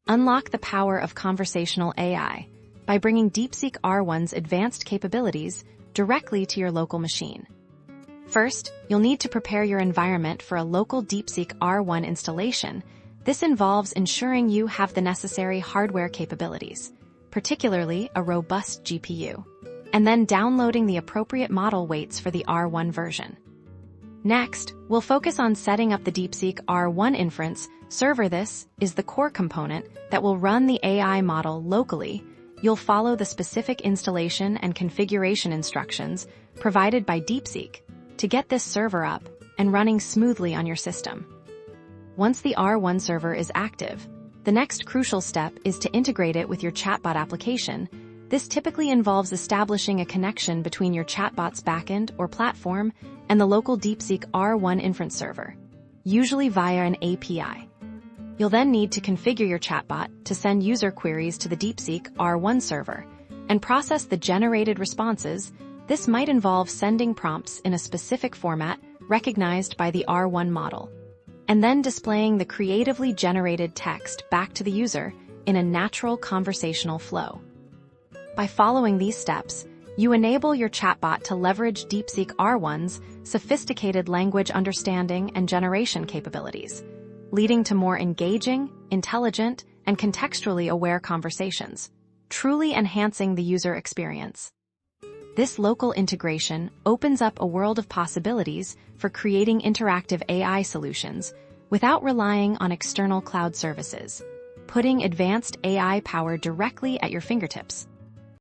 Unlock the power of conversational AI by bringing Deepseek R1's advanced capabilities directly to your local machine. First, you'll need to prepare your environment for a local Deepseek R1 installation. This involves ensuring you have the necessary hardware capabilities, particularly a robust GPU, and then downloading the appropriate model weights for the R1 version. Next, we'll focus on setting up the Deepseek R1 Inference Server. This is the core component that will run the AI model locally. You'll follow the specific installation and configuration instructions provided by Deepseek to get this server up and running smoothly on your system. Once the R1 server is active, the next crucial step is to integrate it with your chatbot application. This typically involves establishing a connection between your chatbot's backend or platform and the local Deepseek R1 Inference Server, usually via an API. You'll then need to configure your chatbot to send user queries to the Deepseek R1 server and process the generated responses. This might involve sending prompts in a specific format recognized by the R1 model, and then displaying the creatively generated text back to the user in a natural conversational flow. By following these steps, you enable your chatbot to leverage Deepseek R1's sophisticated language understanding and generation capabilities, leading to more engaging, intelligent, and contextually aware conversations, truly enhancing the user experience. This local integration opens up a world of possibilities for creating interactive AI solutions without relying on external cloud services, putting advanced AI power directly at your fingertips.